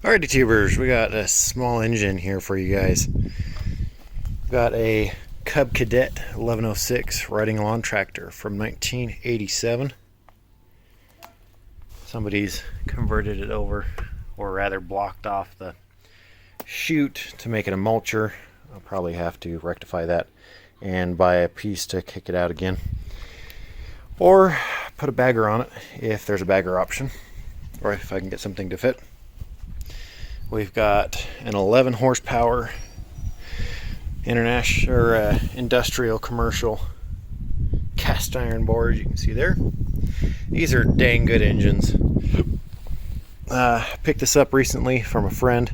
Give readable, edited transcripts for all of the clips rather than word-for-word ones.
Alrighty tubers, we got a small engine here for you guys. We've got a Cub Cadet 1106 riding lawn tractor from 1987. Somebody's converted it over, or rather blocked off the chute to make it a mulcher. I'll probably have to rectify that and buy a piece to kick it out again, or put a bagger on it if there's a bagger option, or if I can get something to fit. We've got an 11 horsepower international or industrial commercial cast iron bore, as you can see there. These are dang good engines. Picked this up recently from a friend.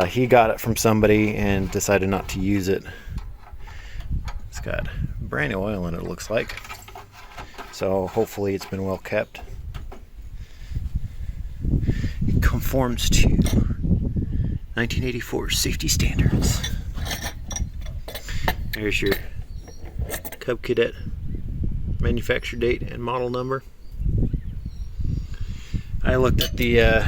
He got it from somebody and decided not to use it. It's got brand new oil in it, it looks like. So hopefully it's been well kept. It conforms to 1984 safety standards. There's your Cub Cadet manufacture date and model number. I looked at the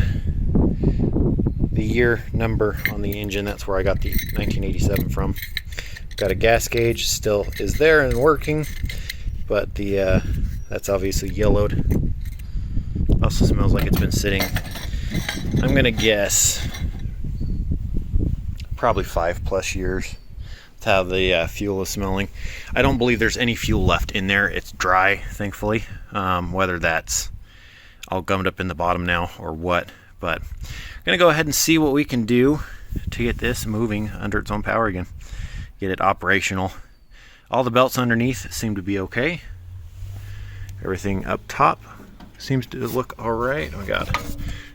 year number on the engine. That's where I got the 1987 from. Got a gas gauge, still is there and working, but the that's obviously yellowed. Also smells like it's been sitting, I'm gonna guess, probably 5+ years. That's how the fuel is smelling. I don't believe there's any fuel left in there. It's dry, thankfully. Whether that's all gummed up in the bottom now or what, but I'm gonna go ahead and see what we can do to get this moving under its own power again, get it operational. All the belts underneath seem to be okay. Everything up top seems to look all right. We got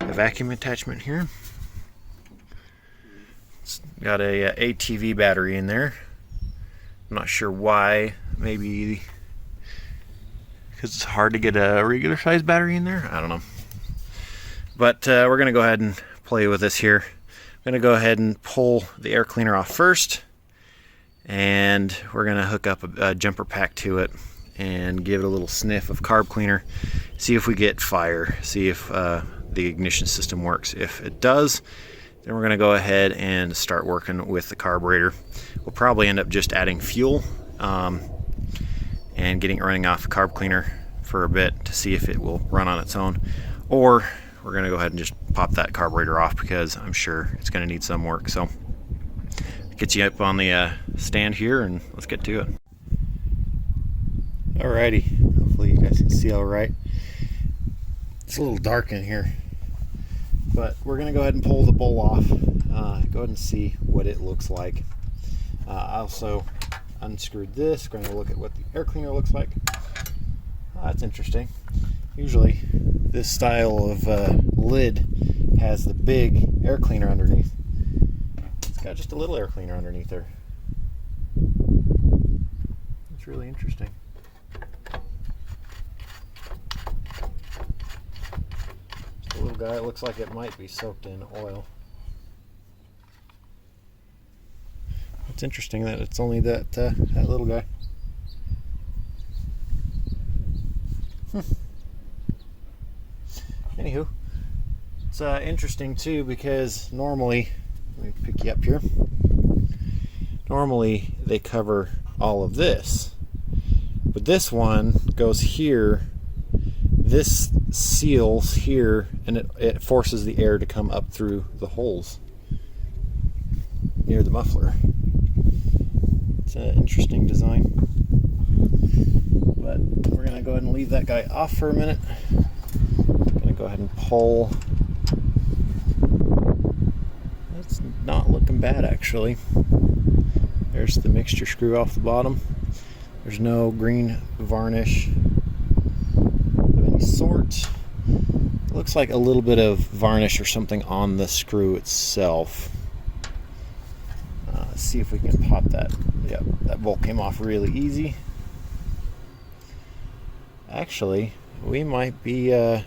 a vacuum attachment here. It's got a ATV battery in there. I'm not sure why. Maybe because it's hard to get a regular size battery in there. I don't know. But we're gonna go ahead and play with this here. I'm gonna go ahead and pull the air cleaner off first, and we're gonna hook up a jumper pack to it and give it a little sniff of carb cleaner, see if we get fire, see if the ignition system works. If it does, then we're gonna go ahead and start working with the carburetor. We'll probably end up just adding fuel and getting it running off the carb cleaner for a bit to see if it will run on its own, or we're gonna go ahead and just pop that carburetor off because I'm sure it's gonna need some work. So get you up on the stand here and let's get to it. Alrighty, hopefully you guys can see all right. It's a little dark in here, but we're gonna go ahead and pull the bowl off, go ahead and see what it looks like. I also unscrewed this, going to look at what the air cleaner looks like. That's interesting. Usually this style of lid has the big air cleaner underneath. It's got just a little air cleaner underneath there. It's really interesting. Just a little guy. It looks like it might be soaked in oil. It's interesting that it's only that little guy. Anywho, it's interesting too because normally, let me pick you up here. Normally they cover all of this, but this one goes here. This seals here, and it forces the air to come up through the holes near the muffler. It's an interesting design, but we're gonna go ahead and leave that guy off for a minute. I'm gonna go ahead and pull. That's not looking bad actually. There's the mixture screw off the bottom. There's no green varnish of any sort. It looks like a little bit of varnish or something on the screw itself. Let's see if we can pop that. Yep, that bolt came off really easy. Actually, we might be in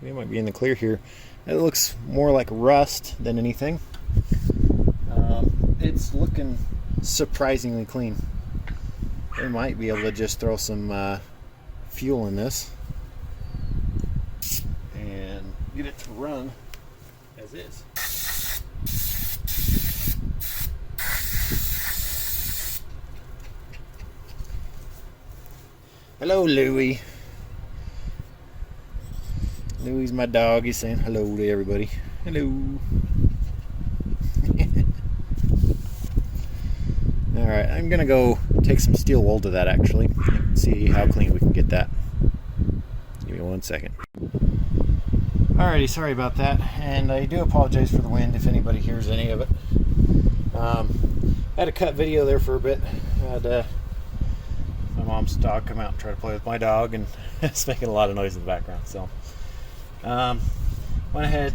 the clear here. It looks more like rust than anything. It's looking surprisingly clean. We might be able to just throw some fuel in this and get it to run as is. Hello, Louie. Louie's my dog. He's saying hello to everybody. Hello. Alright, I'm going to go take some steel wool to that actually and see how clean we can get that. Give me 1 second. Alrighty, sorry about that. And I do apologize for the wind if anybody hears any of it. I had a cut video there for a bit. I had my mom's dog come out and try to play with my dog, and it's making a lot of noise in the background. So went ahead,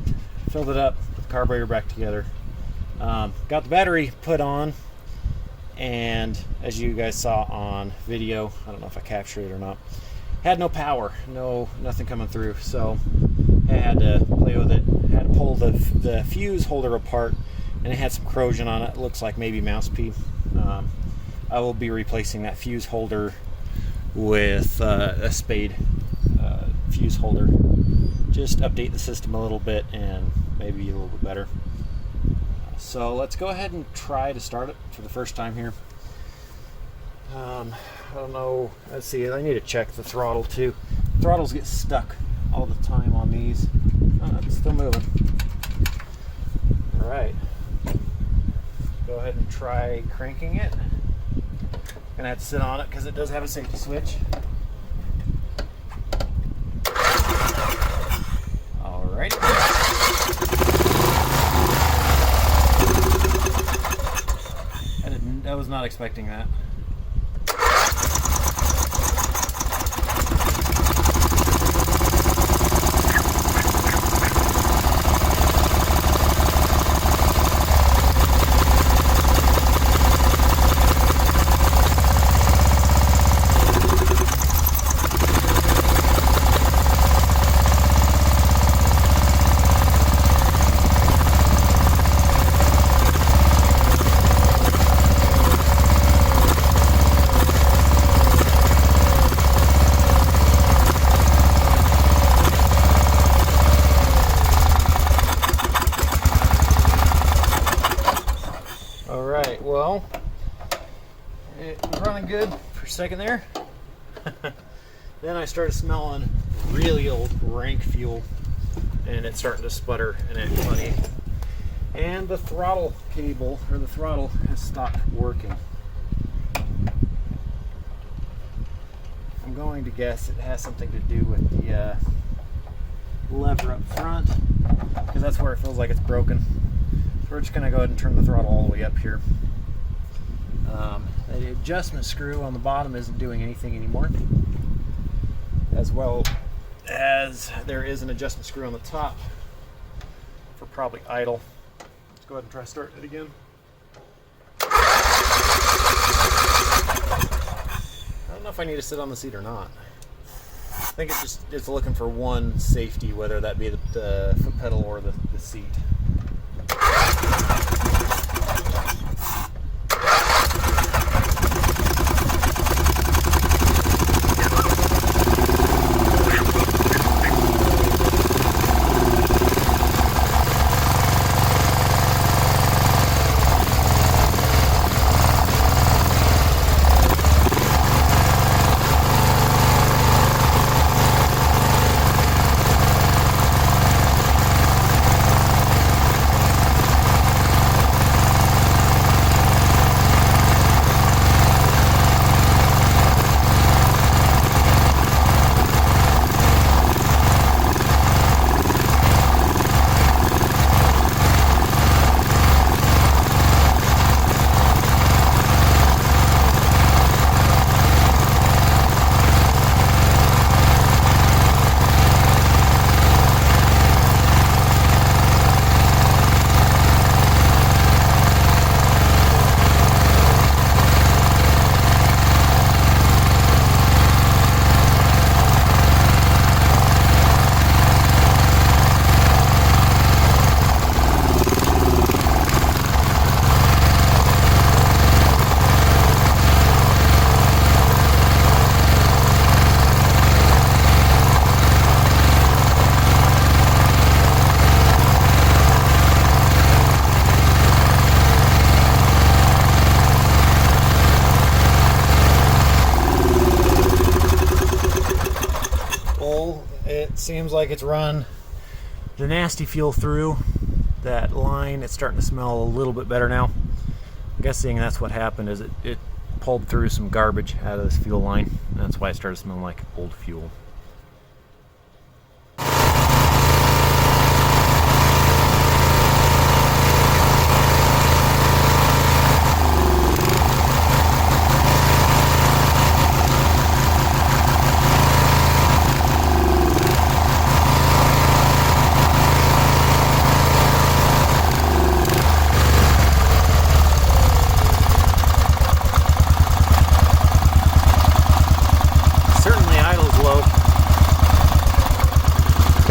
filled it up, put the carburetor back together, got the battery put on, and as you guys saw on video, I don't know if I captured it or not, had no power, nothing coming through. So I had to play with it, had to pull the fuse holder apart, and it had some corrosion on it. It looks like maybe mouse pee. I will be replacing that fuse holder with a spade fuse holder. Just update the system a little bit and maybe a little bit better. So let's go ahead and try to start it for the first time here. I don't know. Let's see. I need to check the throttle too. Throttles get stuck all the time on these. Oh, it's still moving. All right. Go ahead and try cranking it. Gonna have to sit on it because it does have a safety switch. Alright. I was not expecting that. Well, it was running good for a second there. Then I started smelling really old rank fuel, and it's starting to sputter and act funny. And the throttle cable, or the throttle, has stopped working. I'm going to guess it has something to do with the lever up front, because that's where it feels like it's broken. So we're just going to go ahead and turn the throttle all the way up here. The adjustment screw on the bottom isn't doing anything anymore, as well as there is an adjustment screw on the top for probably idle. Let's go ahead and try starting it again. I don't know if I need to sit on the seat or not. I think it's looking for one safety, whether that be the foot pedal or the seat. like it's run the nasty fuel through that line. It's starting to smell a little bit better now. I'm guessing that's what happened, is it pulled through some garbage out of this fuel line. That's why it started smelling like old fuel.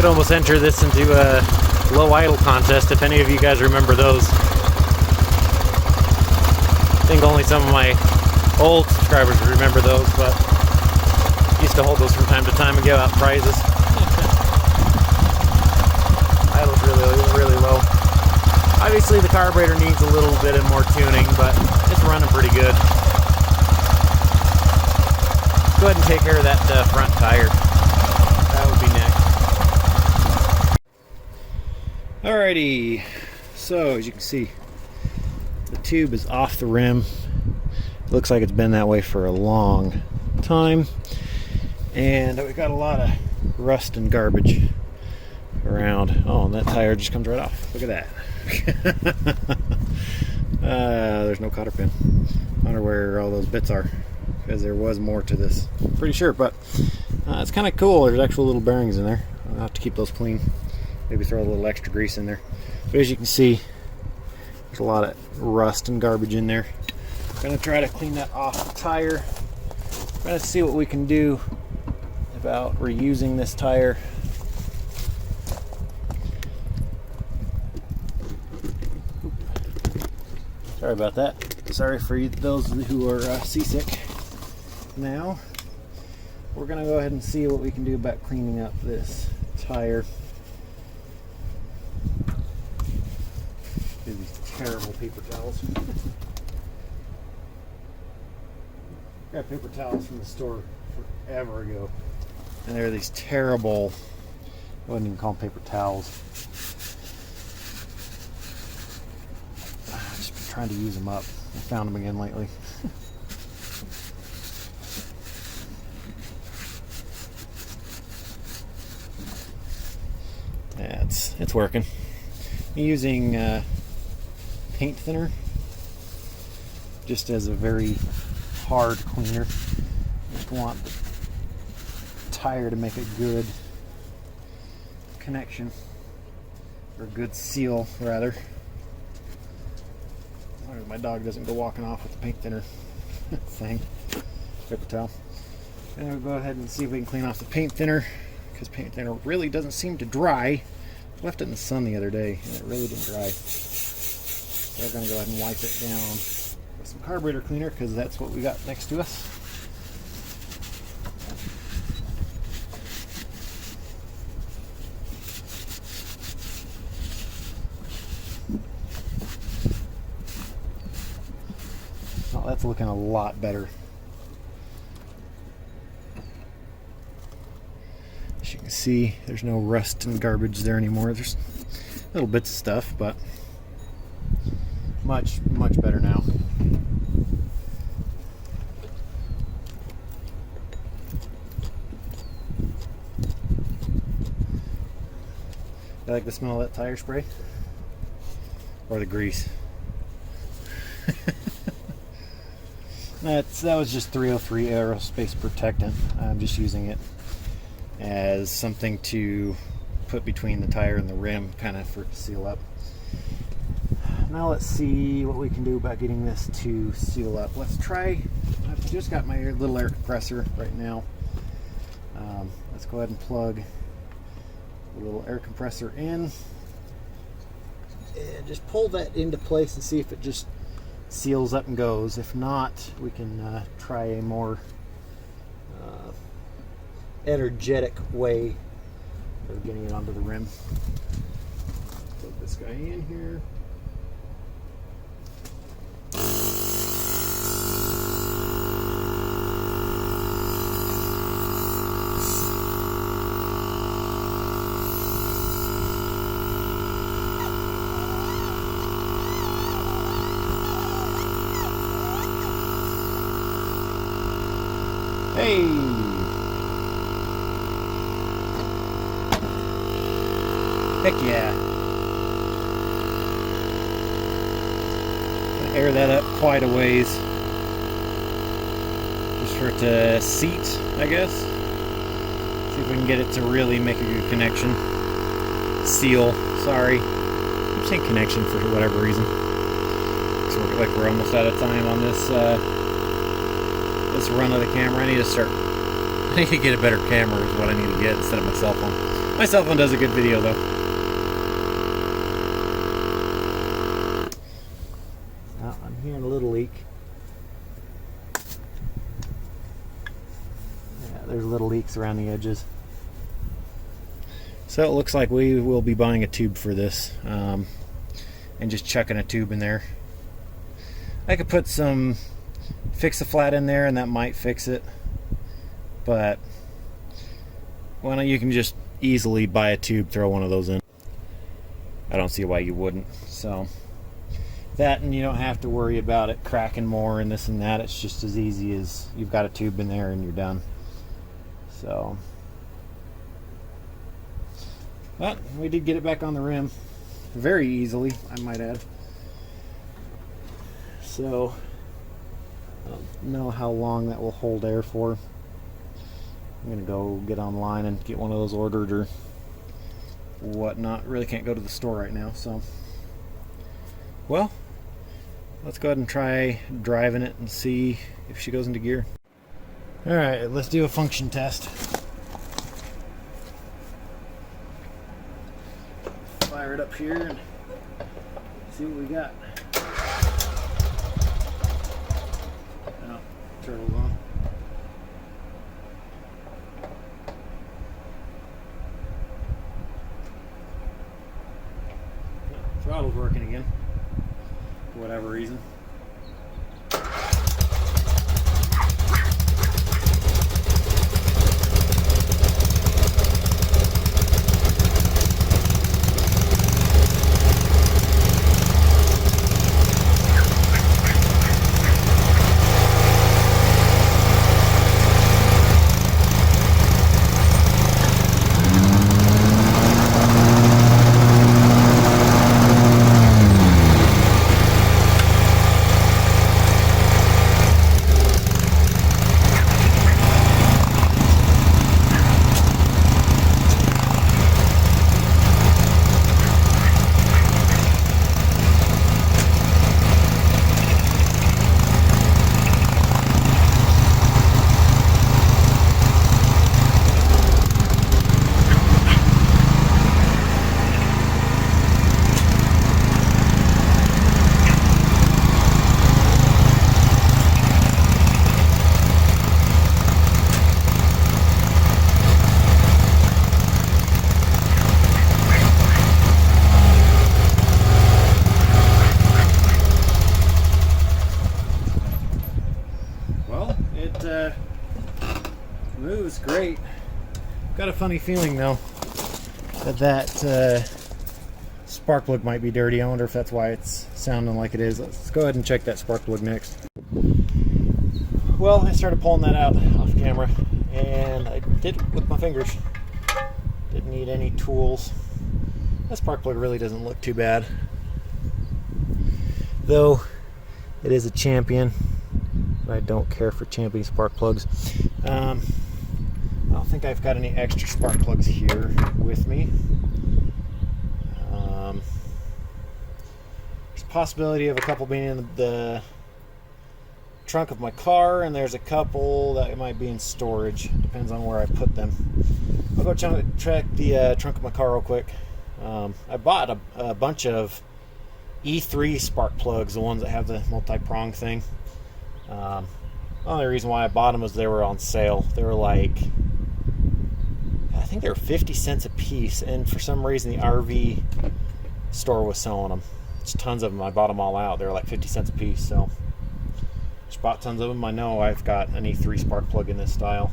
Almost enter this into a low idle contest if any of you guys remember those. I think only some of my old subscribers remember those, but I used to hold those from time to time and give out prizes. Idle's really low. Obviously the carburetor needs a little bit more tuning, but it's running pretty good. Let's go ahead and take care of that front tire. That would be next. Alrighty, so as you can see, the tube is off the rim. It looks like it's been that way for a long time, and we've got a lot of rust and garbage around. Oh, and that tire just comes right off. Look at that. There's no cotter pin. I wonder where all those bits are, because there was more to this. Pretty sure, but it's kind of cool. There's actual little bearings in there. I'll have to keep those clean. Maybe throw a little extra grease in there. But as you can see, there's a lot of rust and garbage in there. I'm gonna try to clean that off the tire. I'm gonna see what we can do about reusing this tire. Sorry about that. Sorry for those who are seasick. Now, we're gonna go ahead and see what we can do about cleaning up this tire. These terrible paper towels. Got paper towels from the store forever ago, and they're these terrible, I wouldn't even call them paper towels. I've just been trying to use them up. I found them again lately. Yeah, it's working. I'm using paint thinner just as a very hard cleaner. Just want the tire to make a good connection, or a good seal rather. As long as my dog doesn't go walking off with the paint thinner thing. Paper towel. And we'll go ahead and see if we can clean off the paint thinner, because paint thinner really doesn't seem to dry. I left it in the sun the other day and it really didn't dry. So we're going to go ahead and wipe it down with some carburetor cleaner, because that's what we got next to us. Oh, that's looking a lot better. As you can see, there's no rust and garbage there anymore. There's little bits of stuff, but much better now. You like the smell of that tire spray? Or the grease? That was just 303 aerospace protectant. I'm just using it as something to put between the tire and the rim, kind of for it to seal up. Now let's see what we can do about getting this to seal up. Let's try, I've just got my little air compressor right now. Let's go ahead and plug the little air compressor in and just pull that into place and see if it just seals up and goes. If not, we can try a more energetic way of getting it onto the rim. Plug this guy in here. Hey! Heck yeah! Gonna air that up quite a ways. Just for it to seat, I guess. See if we can get it to really make a good connection. Seal, sorry. I'm saying connection for whatever reason. So we're almost out of time on this this run of the camera. I need to get a better camera is what I need to get instead of my cell phone. My cell phone does a good video though. I'm hearing a little leak. Yeah, there's little leaks around the edges. So it looks like we will be buying a tube for this and just chucking a tube in there. I could put some fix-a-flat in there and that might fix it, but well, you can just easily buy a tube, throw one of those in. I don't see why you wouldn't. So that, and you don't have to worry about it cracking more and this and that. It's just as easy as you've got a tube in there and you're done. So, but we did get it back on the rim very easily, I might add. So I don't know how long that will hold air for. I'm gonna go get online and get one of those ordered or whatnot. Really can't go to the store right now, so well, let's go ahead and try driving it and see if she goes into gear. Alright, let's do a function test. Fire it up here and see what we got. Oh, turtle's on. Throttle's working again for whatever reason. Moves great. Got a funny feeling though that spark plug might be dirty. I wonder if that's why it's sounding like it is. Let's go ahead and check that spark plug next. Well, I started pulling that out off camera and I did it with my fingers. Didn't need any tools. That spark plug really doesn't look too bad, though it is a Champion. I don't care for Champion spark plugs. I don't think I've got any extra spark plugs here with me. There's a possibility of a couple being in the trunk of my car, and there's a couple that might be in storage. Depends on where I put them. I'll go check the trunk of my car real quick. I bought a bunch of E3 spark plugs, the ones that have the multi-prong thing. The only reason why I bought them was they were on sale. They were like, I think they were 50 cents a piece, and for some reason the RV store was selling them. There's tons of them. I bought them all out. They were like 50 cents a piece, so just bought tons of them. I know I've got an E3 spark plug in this style,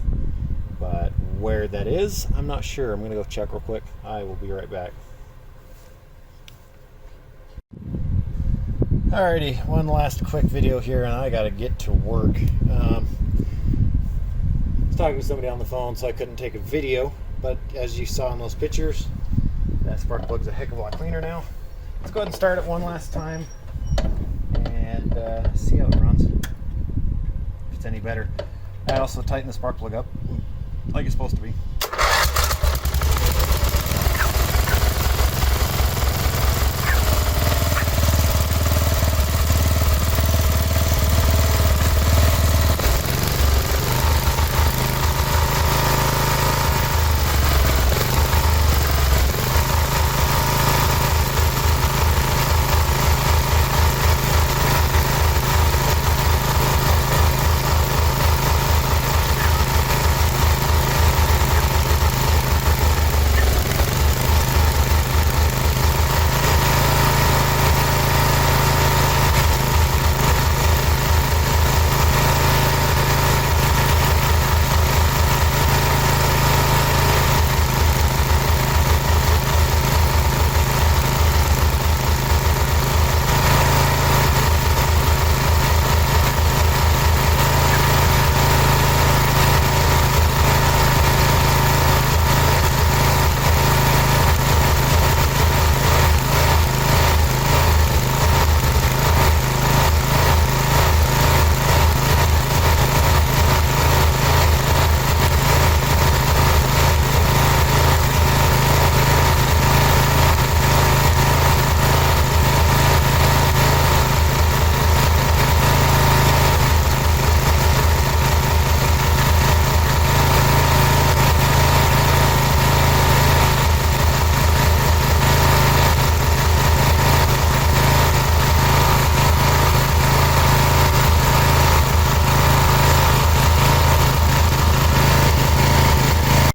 but where that is, I'm not sure. I'm going to go check real quick. I will be right back. Alrighty, one last quick video here and I gotta get to work. talking to somebody on the phone, so I couldn't take a video. But as you saw in those pictures, that spark plug's a heck of a lot cleaner now. Let's go ahead and start it one last time and see how it runs. If it's any better. I also tightened the spark plug up like it's supposed to be.